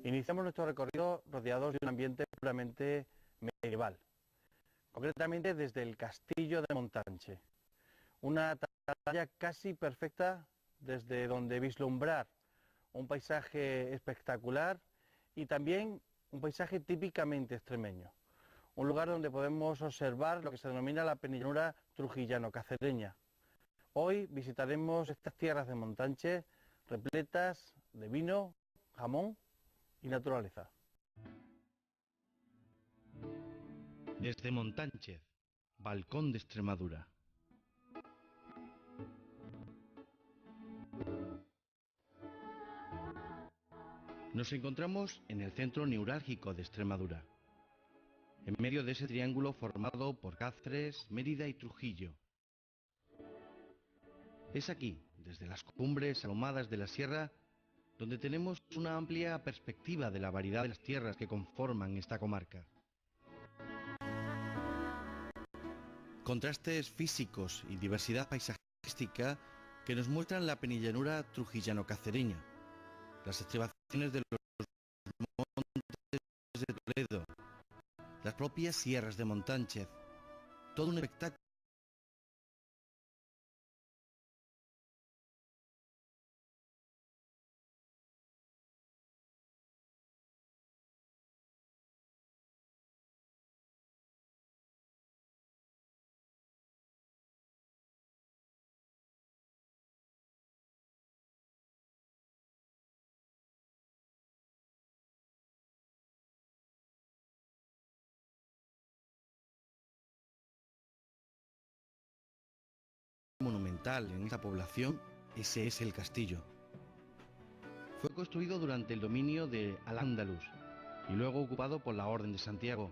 Iniciamos nuestro recorrido rodeados de un ambiente puramente medieval, concretamente desde el castillo de Montanche, una atalaya casi perfecta desde donde vislumbrar un paisaje espectacular y también un paisaje típicamente extremeño, un lugar donde podemos observar lo que se denomina la penillanura trujillano-cacereña. Hoy visitaremos estas tierras de Montanche repletas de vino, jamón y naturaleza. Desde Montánchez, balcón de Extremadura. Nos encontramos en el centro neurálgico de Extremadura, en medio de ese triángulo formado por Cáceres, Mérida y Trujillo. Es aquí, desde las cumbres ahomadas de la sierra, donde tenemos una amplia perspectiva de la variedad de las tierras que conforman esta comarca. Contrastes físicos y diversidad paisajística que nos muestran la penillanura trujillano-cacereña, las estribaciones de los montes de Toledo, las propias sierras de Montánchez, todo un espectáculo. Monumental en esta población, ese es el castillo. Fue construido durante el dominio de Al-Ándalus y luego ocupado por la Orden de Santiago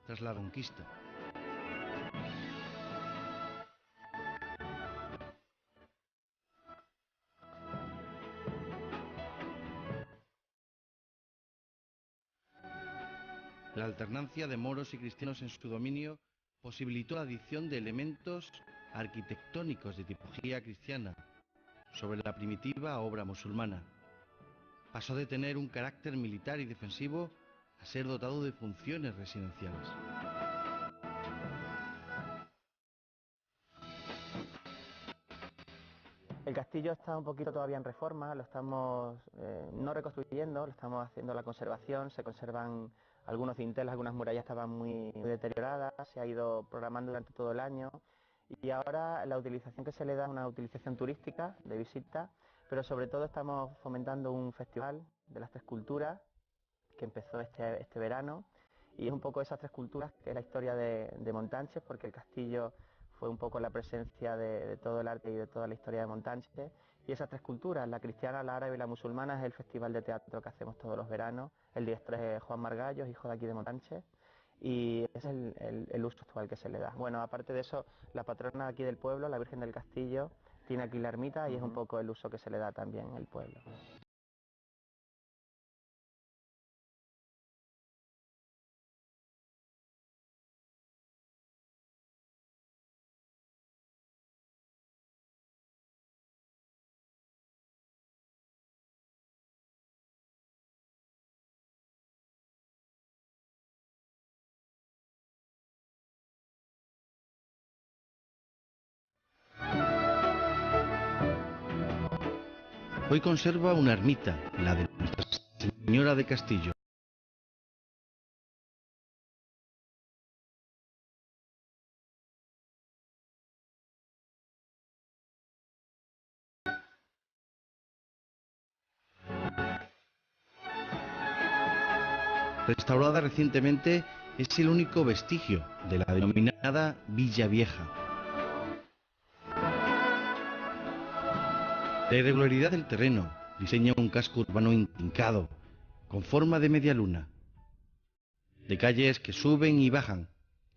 tras la conquista. La alternancia de moros y cristianos en su dominio posibilitó la adición de elementos arquitectónicos de tipología cristiana sobre la primitiva obra musulmana. Pasó de tener un carácter militar y defensivo a ser dotado de funciones residenciales. El castillo está un poquito todavía en reforma, lo estamos no reconstruyendo, lo estamos haciendo la conservación, se conservan algunos dinteles, algunas murallas estaban muy deterioradas, se ha ido programando durante todo el año y ahora la utilización que se le da es una utilización turística de visita, pero sobre todo estamos fomentando un festival de las tres culturas que empezó este verano y es un poco esas tres culturas que es la historia de Montánchez, porque el castillo fue un poco la presencia de todo el arte y de toda la historia de Montánchez. Y esas tres culturas, la cristiana, la árabe y la musulmana, es el festival de teatro que hacemos todos los veranos. El director es Juan Margallos, hijo de aquí de Montánchez, y ese es el uso actual que se le da. Bueno, aparte de eso, la patrona aquí del pueblo, la Virgen del Castillo, tiene aquí la ermita y es un poco el uso que se le da también en el pueblo. Hoy conserva una ermita, la de Nuestra Señora de Castillo. Restaurada recientemente, es el único vestigio de la denominada Villa Vieja. La irregularidad del terreno diseña un casco urbano intrincado, con forma de media luna, de calles que suben y bajan,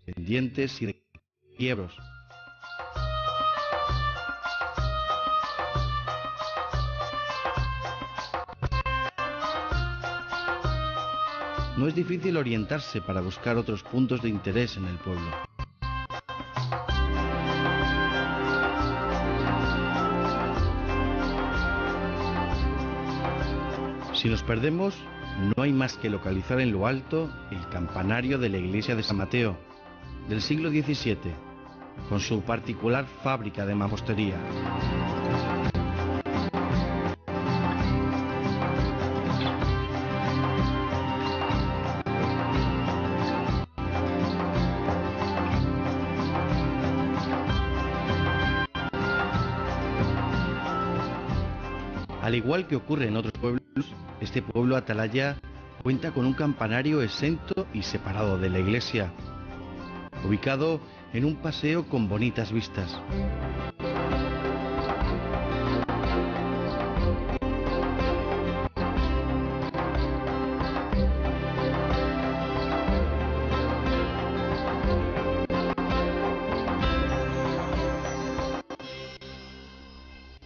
pendientes y quiebros. No es difícil orientarse para buscar otros puntos de interés en el pueblo. Si nos perdemos, no hay más que localizar en lo alto el campanario de la iglesia de San Mateo, del siglo XVII, con su particular fábrica de mampostería. Al igual que ocurre en otros pueblos, este pueblo atalaya cuenta con un campanario exento y separado de la iglesia, ubicado en un paseo con bonitas vistas.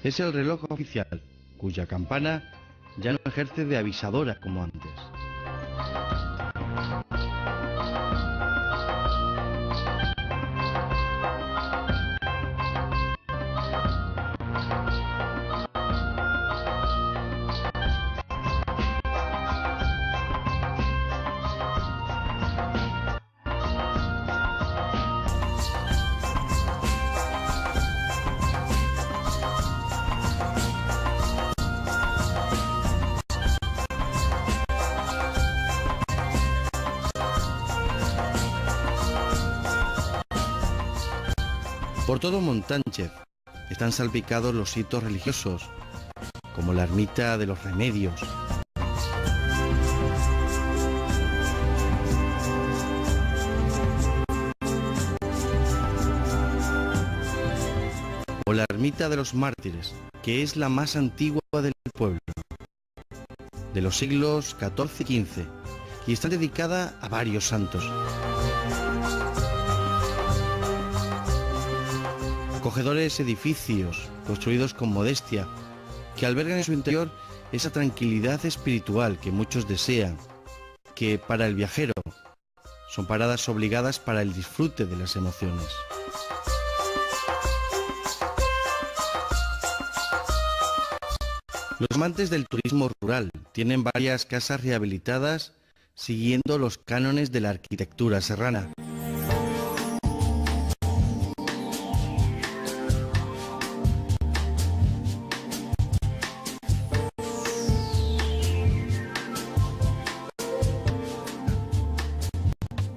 Es el reloj oficial, cuya campana ya no ejerce de avisadora como antes. Por todo Montánchez están salpicados los hitos religiosos, como la ermita de los Remedios, o la ermita de los Mártires, que es la más antigua del pueblo, de los siglos XIV y XV, y está dedicada a varios santos. Acogedores edificios construidos con modestia, que albergan en su interior esa tranquilidad espiritual que muchos desean, que para el viajero son paradas obligadas para el disfrute de las emociones. Los amantes del turismo rural tienen varias casas rehabilitadas siguiendo los cánones de la arquitectura serrana.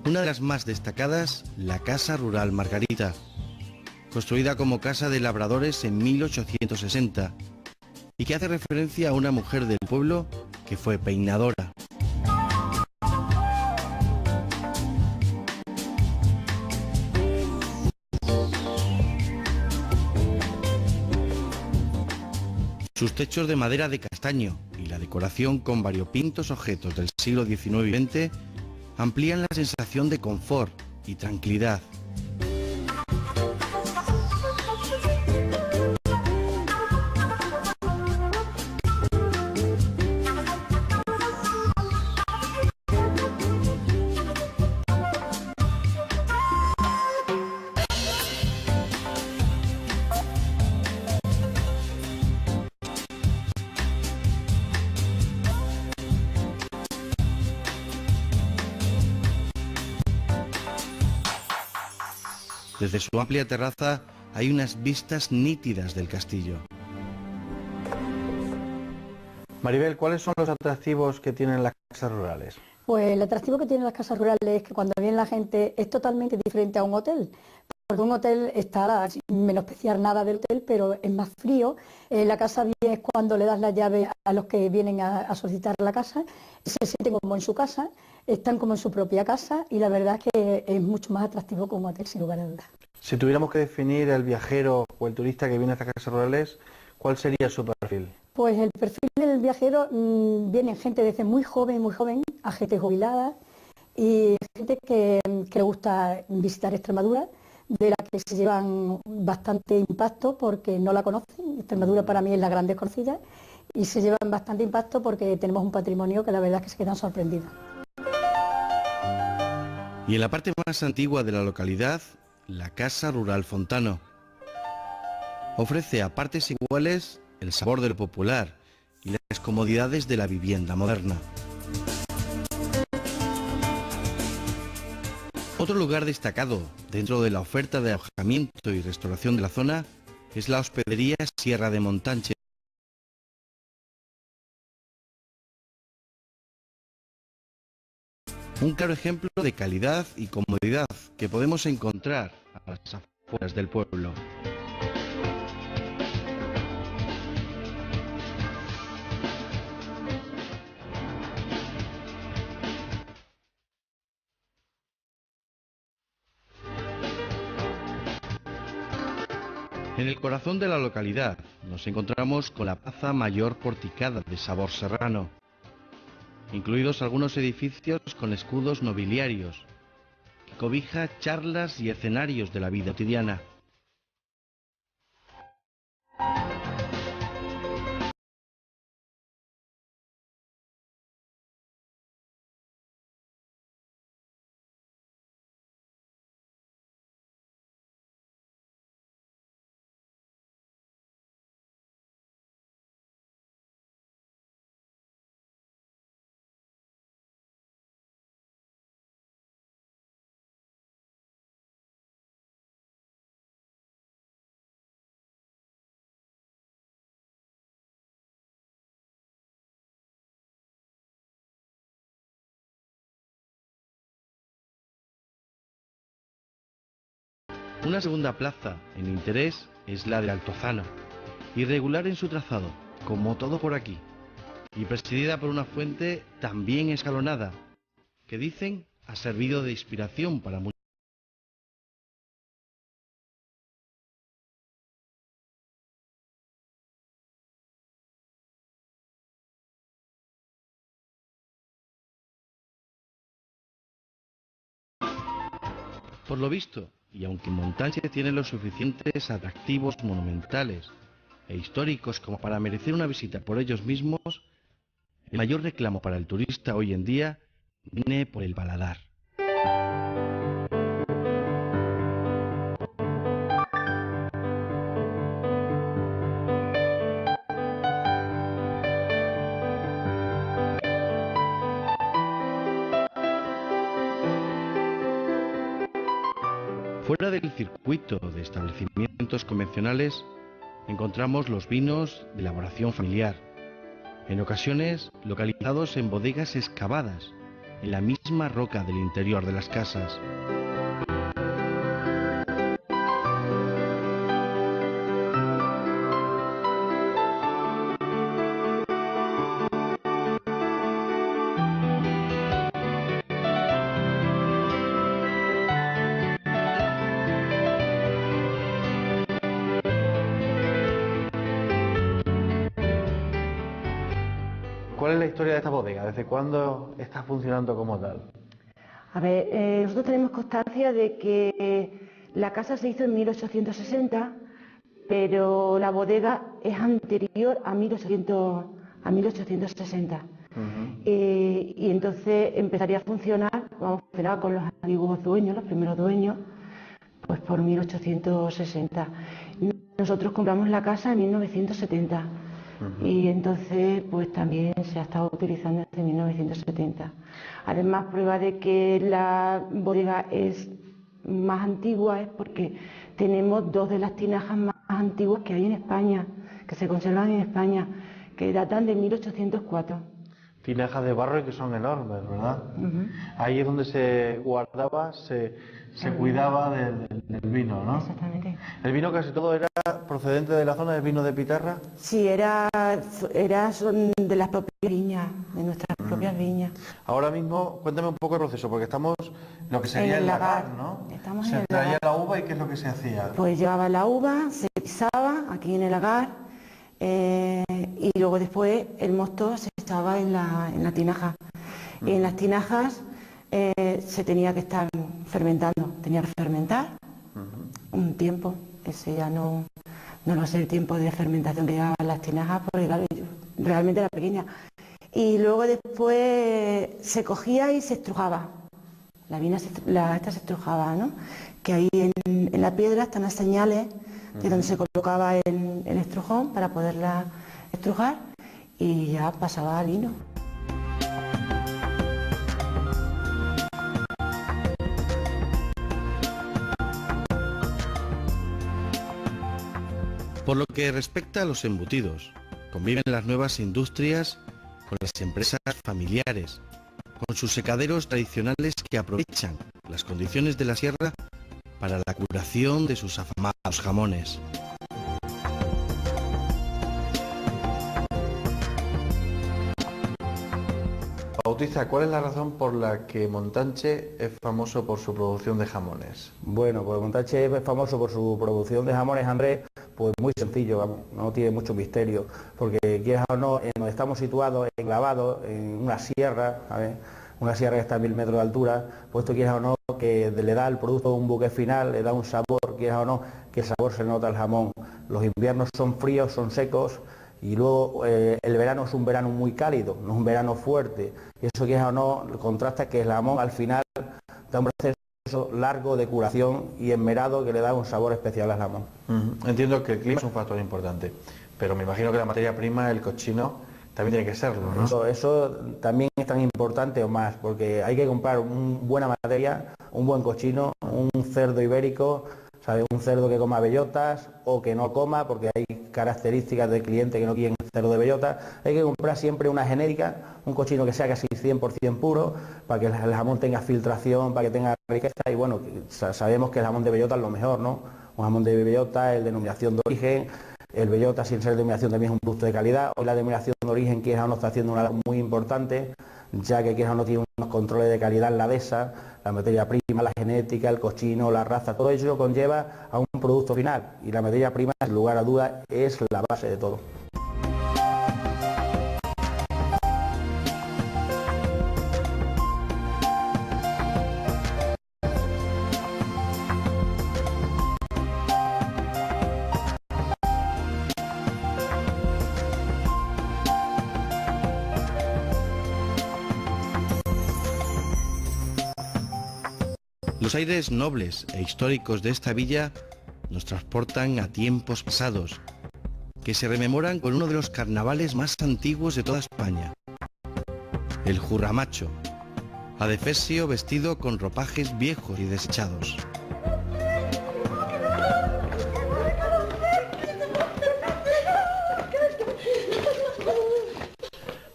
Una de las más destacadas, la Casa Rural Margarita, construida como casa de labradores en 1860 y que hace referencia a una mujer del pueblo que fue peinadora. Sus techos de madera de castaño y la decoración con variopintos objetos del siglo XIX y XX amplían la sensación de confort y tranquilidad. Desde su amplia terraza hay unas vistas nítidas del castillo. Maribel, ¿cuáles son los atractivos que tienen las casas rurales? Pues el atractivo que tienen las casas rurales es que cuando viene la gente es totalmente diferente a un hotel. Porque un hotel está, sin menospreciar nada del hotel, pero es más frío. La casa bien es cuando le das la llave a los que vienen a solicitar la casa, se sienten como en su casa, están como en su propia casa y la verdad es que es mucho más atractivo que un hotel, sin lugar a dudas. Si tuviéramos que definir el viajero o el turista que viene a estas casas rurales, ¿cuál sería su perfil? Pues el perfil del viajero viene gente desde muy joven, a gente jubilada y gente que le gusta visitar Extremadura, de la que se llevan bastante impacto porque no la conocen. Extremadura para mí es la gran desconocida y se llevan bastante impacto porque tenemos un patrimonio que la verdad es que se quedan sorprendidos. Y en la parte más antigua de la localidad, la Casa Rural Fontano. Ofrece a partes iguales el sabor del popular y las comodidades de la vivienda moderna. Otro lugar destacado dentro de la oferta de alojamiento y restauración de la zona es la hospedería Sierra de Montanche. Un claro ejemplo de calidad y comodidad que podemos encontrar a las afueras del pueblo. En el corazón de la localidad nos encontramos con la Plaza Mayor porticada de sabor serrano, incluidos algunos edificios con escudos nobiliarios, que cobija charlas y escenarios de la vida cotidiana. Una segunda plaza en interés es la de Altozano, irregular en su trazado, como todo por aquí, y presidida por una fuente también escalonada, que dicen ha servido de inspiración para muchos. Por lo visto, y aunque Montanche tiene los suficientes atractivos monumentales e históricos como para merecer una visita por ellos mismos, el mayor reclamo para el turista hoy en día viene por el paladar. Fuera del circuito de establecimientos convencionales, encontramos los vinos de elaboración familiar, en ocasiones localizados en bodegas excavadas en la misma roca del interior de las casas. ¿Cuál es la historia de esta bodega? ¿Desde cuándo está funcionando como tal? A ver, nosotros tenemos constancia de que la casa se hizo en 1860, pero la bodega es anterior a 1860. Y entonces empezaría a funcionar, vamos a funcionar con los antiguos dueños, los primeros dueños, pues por 1860. Nosotros compramos la casa en 1970. Y entonces pues también se ha estado utilizando desde 1970. Además, prueba de que la bodega es más antigua es porque tenemos dos de las tinajas más antiguas que hay en España, que se conservan en España, que datan de 1804. Tinajas de barro y que son enormes, ¿verdad? Ahí es donde se guardaba, se cuidaba del vino, ¿no? Exactamente. ¿El vino casi todo era procedente de la zona del vino de Pitarra? Sí, son de las propias viñas, de nuestras propias viñas. Ahora mismo, cuéntame un poco el proceso, porque estamos lo que sería el lagar, ¿no? Estamos se en el traía lagar. la uva y ¿qué es lo que se hacía? Pues llevaba la uva, se pisaba aquí en el lagar, y luego después el mosto se echaba en la tinaja. Y en las tinajas se tenía que estar fermentando, tenía que fermentar un tiempo. Ese ya no lo sé el tiempo de fermentación que llevaban las tinajas, porque claro, realmente era pequeña. Y luego después se cogía y se estrujaba. La vina esta se estrujaba, ¿no? Que ahí en la piedra están las señales de donde se colocaba el estrujón para poderla estrujar y ya pasaba al vino. Por lo que respecta a los embutidos, conviven las nuevas industrias con las empresas familiares, con sus secaderos tradicionales que aprovechan las condiciones de la sierra para la curación de sus afamados jamones. Bautista, ¿cuál es la razón por la que Montanche es famoso por su producción de jamones? Bueno, pues Montanche es famoso por su producción de jamones, Andrés, pues muy sencillo, vamos, no tiene mucho misterio, porque quieras o no, nos estamos situados enclavados en una sierra, ¿sabes? Una sierra que está a 1000 metros de altura, puesto quieras o no, que le da al producto un buque final, le da un sabor, quieras o no, que el sabor se nota al jamón. Los inviernos son fríos, son secos, y luego el verano es un verano muy cálido, no es un verano fuerte, y eso quieras o no, contrasta que el jamón al final da un proceso largo de curación y enmerado que le da un sabor especial al jamón. Entiendo que el clima es un factor importante, pero me imagino que la materia prima, el cochino, también tiene que serlo, ¿no? Eso también es tan importante o más, porque hay que comprar una buena materia, un buen cochino, un cerdo ibérico, ¿sabes? Un cerdo que coma bellotas o que no coma, porque hay características del cliente que no quieren cerdo de bellota. Hay que comprar siempre una genérica, un cochino que sea casi 100% puro, para que el jamón tenga filtración, para que tenga riqueza, y bueno, sabemos que el jamón de bellota es lo mejor, ¿no? Un jamón de bellota, el denominación de origen. El bellota, sin ser denominación, también es un producto de calidad. Hoy la denominación de origen, quieras o no, está haciendo una labor muy importante, ya que quieras o no tiene unos controles de calidad en la dehesa, la materia prima, la genética, el cochino, la raza, todo ello conlleva a un producto final, y la materia prima, sin lugar a dudas, es la base de todo. Los aires nobles e históricos de esta villa nos transportan a tiempos pasados, que se rememoran con uno de los carnavales más antiguos de toda España, el Jurramacho, adefesio vestido con ropajes viejos y desechados.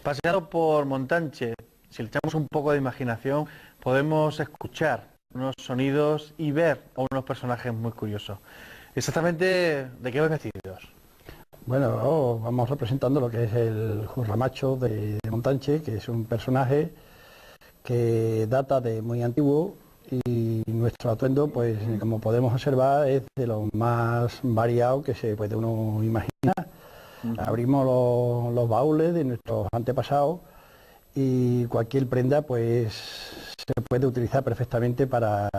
Paseando por Montanche, si le echamos un poco de imaginación, podemos escuchar unos sonidos y ver a unos personajes muy curiosos. Exactamente, ¿de qué van vestidos? Bueno, vamos representando lo que es el Jurramacho de Montanche, que es un personaje que data de muy antiguo, y nuestro atuendo, pues como podemos observar, es de lo más variado que se puede uno imaginar. Abrimos los baúles de nuestros antepasados y cualquier prenda pues se puede utilizar perfectamente para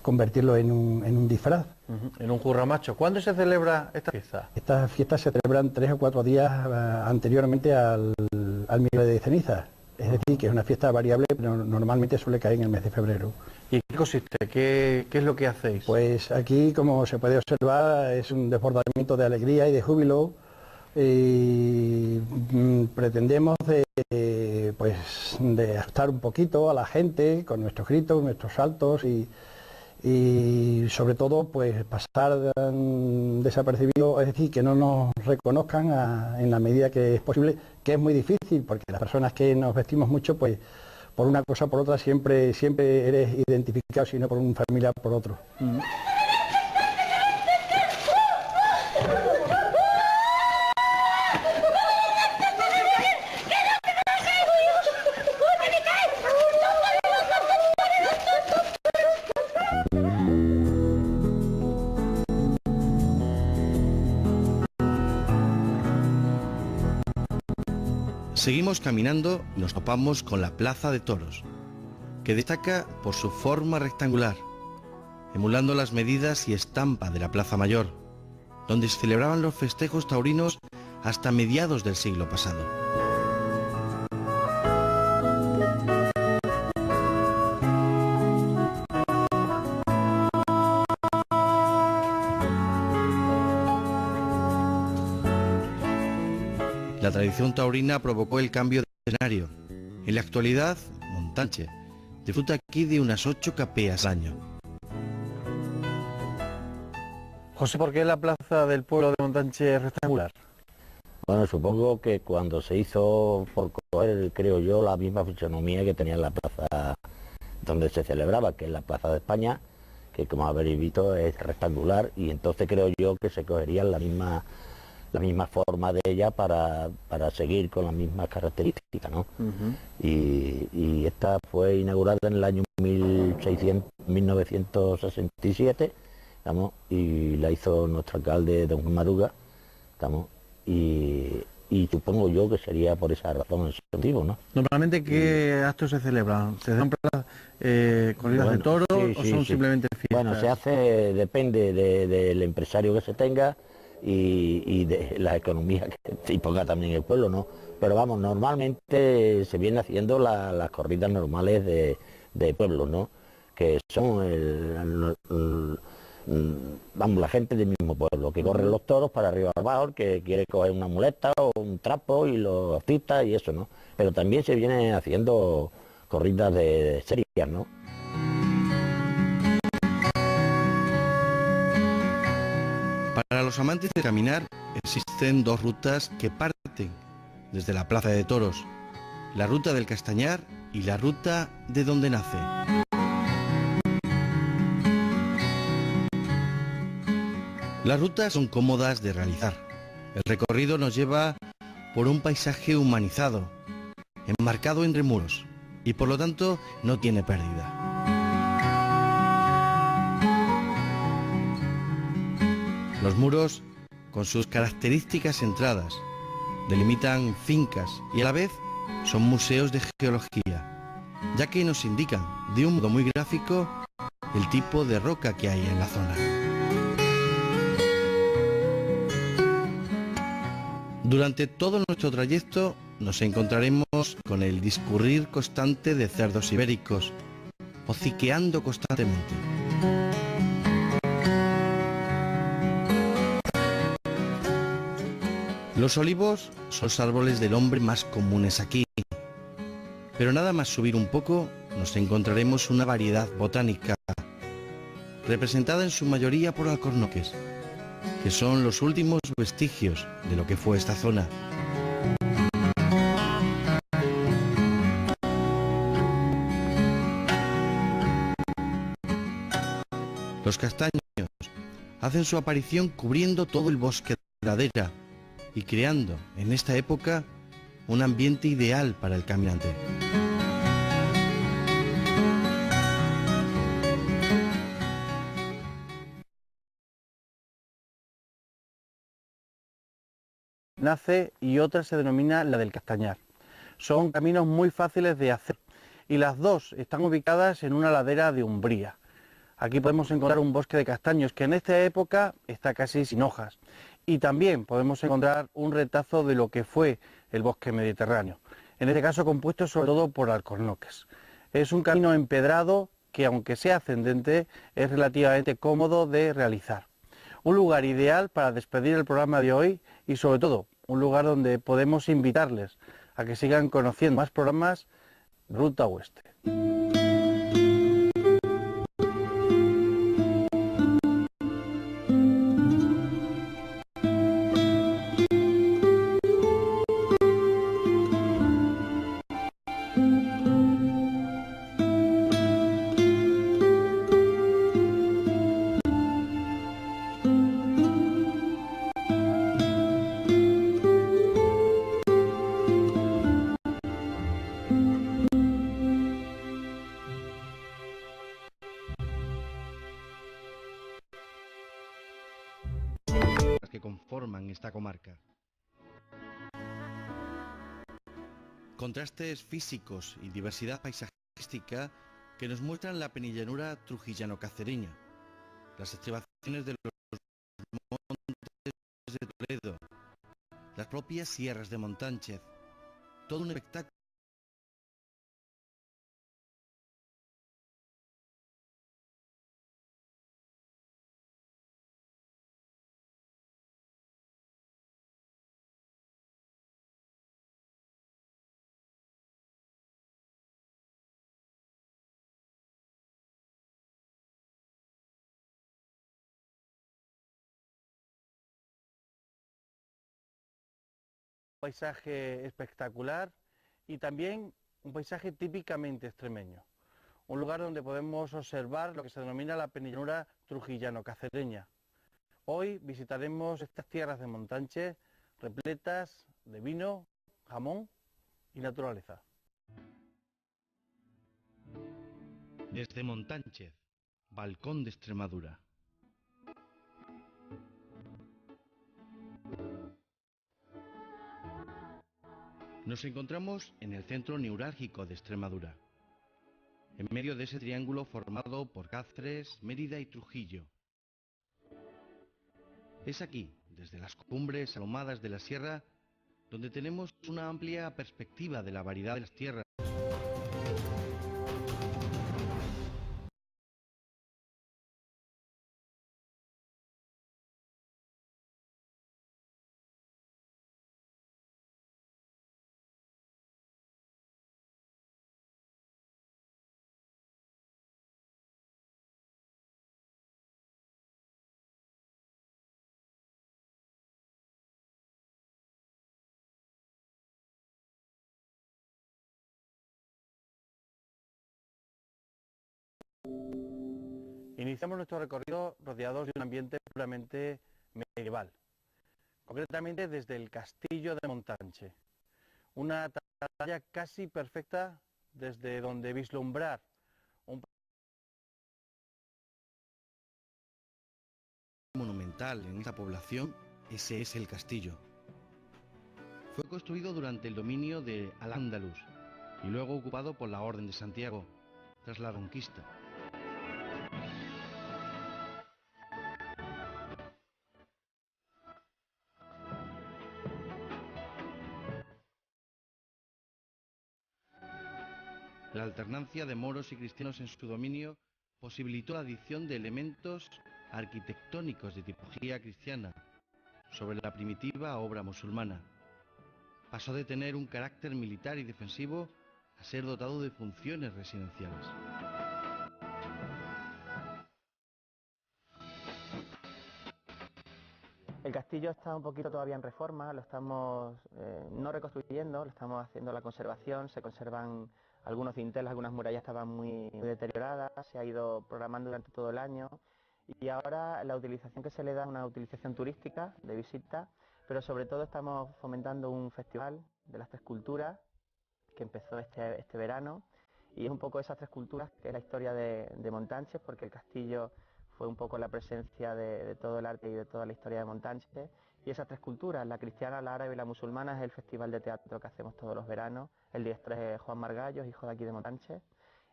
convertirlo en un disfraz. En un Jurramacho. ¿Cuándo se celebra esta fiesta? Estas fiestas se celebran 3 o 4 días anteriormente al miércoles de ceniza. Es decir, que es una fiesta variable, pero normalmente suele caer en el mes de febrero. ¿Y qué consiste? ¿Qué es lo que hacéis? Pues aquí, como se puede observar, es un desbordamiento de alegría y de júbilo. Y pretendemos de asustar un poquito a la gente con nuestros gritos, nuestros saltos y sobre todo pues pasar desapercibido, es decir, que no nos reconozcan en la medida que es posible, que es muy difícil porque las personas que nos vestimos mucho, pues por una cosa o por otra siempre eres identificado, si no por un familiar, por otro. Seguimos caminando y nos topamos con la Plaza de Toros, que destaca por su forma rectangular, emulando las medidas y estampa de la Plaza Mayor, donde se celebraban los festejos taurinos hasta mediados del siglo pasado. La tradición taurina provocó el cambio de escenario. En la actualidad, Montanche disfruta aquí de unas 8 capeas al año. José, ¿por qué la Plaza plaza del pueblo de Montanche es rectangular? Bueno, supongo que cuando se hizo por coger, creo yo, la misma fisonomía que tenía en la plaza donde se celebraba, que es la Plaza de España, que como habéis visto es rectangular, y entonces creo yo que se cogerían la misma forma de ella para seguir con las mismas características, ¿no? Y esta fue inaugurada en el año 1967, ¿estamos? Y la hizo nuestro alcalde, don Juan Maruga, ¿estamos? Y supongo yo que sería por esa razón, ese motivo, ¿no? Normalmente, ¿qué actos se celebran? ¿Se celebran corridas de toros o son simplemente fiestas? Bueno, se hace, depende del empresario que se tenga y de la economía que ponga también el pueblo, ¿no? Pero vamos, normalmente se viene haciendo las corridas normales de pueblos, ¿no? Que son vamos, la gente del mismo pueblo, que corre los toros para arriba abajo, el que quiere coger una muleta o un trapo y los artistas y eso, ¿no? Pero también se viene haciendo corridas de serias, ¿no? Para los amantes de caminar existen dos rutas que parten desde la Plaza de Toros, la ruta del Castañar y la ruta de donde nace. Las rutas son cómodas de realizar. El recorrido nos lleva por un paisaje humanizado, enmarcado entre muros, y por lo tanto no tiene pérdida. Los muros, con sus características entradas, delimitan fincas y a la vez son museos de geología, ya que nos indican de un modo muy gráfico el tipo de roca que hay en la zona. Durante todo nuestro trayecto nos encontraremos con el discurrir constante de cerdos ibéricos, hociqueando constantemente. Los olivos son los árboles del hombre más comunes aquí, pero nada más subir un poco nos encontraremos una variedad botánica, representada en su mayoría por alcornoques, que son los últimos vestigios de lo que fue esta zona. Los castaños hacen su aparición cubriendo todo el bosque de ladera y creando en esta época un ambiente ideal para el caminante. Nace y otra se denomina la del Castañar. Son caminos muy fáciles de hacer y las dos están ubicadas en una ladera de umbría. Aquí podemos encontrar un bosque de castaños que en esta época está casi sin hojas y también podemos encontrar un retazo de lo que fue el bosque mediterráneo, en este caso compuesto sobre todo por alcornoques. Es un camino empedrado que, aunque sea ascendente, es relativamente cómodo de realizar. Un lugar ideal para despedir el programa de hoy y sobre todo un lugar donde podemos invitarles a que sigan conociendo más programas Ruta Oeste. Que conforman esta comarca. Contrastes físicos y diversidad paisajística que nos muestran la penillanura trujillano-cacereña, las estribaciones de los montes de Toledo, las propias sierras de Montánchez, todo un espectáculo paisaje espectacular y también un paisaje típicamente extremeño. Un lugar donde podemos observar lo que se denomina la penillanura trujillano-cacereña. Hoy visitaremos estas tierras de Montánchez repletas de vino, jamón y naturaleza. Desde Montánchez, balcón de Extremadura. Nos encontramos en el centro neurálgico de Extremadura, en medio de ese triángulo formado por Cáceres, Mérida y Trujillo. Es aquí, desde las cumbres ahhumadas de la sierra, donde tenemos una amplia perspectiva de la variedad de las tierras. Iniciamos nuestro recorrido rodeados de un ambiente puramente medieval, concretamente desde el castillo de Montánchez, una atalaya casi perfecta desde donde vislumbrar un Monumental en esta población, ese es el castillo. Fue construido durante el dominio de Al-Ándalus y luego ocupado por la Orden de Santiago tras la conquista. La alternancia de moros y cristianos en su dominio posibilitó la adición de elementos arquitectónicos de tipología cristiana sobre la primitiva obra musulmana. Pasó de tener un carácter militar y defensivo a ser dotado de funciones residenciales. El castillo está un poquito todavía en reforma, lo estamos no reconstruyendo, lo estamos haciendo la conservación, se conservan algunos dinteles, algunas murallas estaban muy deterioradas, se ha ido programando durante todo el año y ahora la utilización que se le da es una utilización turística de visita, pero sobre todo estamos fomentando un festival de las tres culturas que empezó este verano y es un poco esas tres culturas que es la historia de Montánchez, porque el castillo fue un poco la presencia de todo el arte y de toda la historia de Montánchez. Y esas tres culturas, la cristiana, la árabe y la musulmana, es el festival de teatro que hacemos todos los veranos. El director es Juan Margallos, hijo de aquí de Montánchez,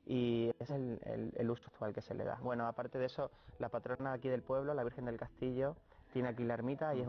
y ese es el uso actual que se le da. Bueno, aparte de eso, la patrona aquí del pueblo, la Virgen del Castillo, tiene aquí la ermita y es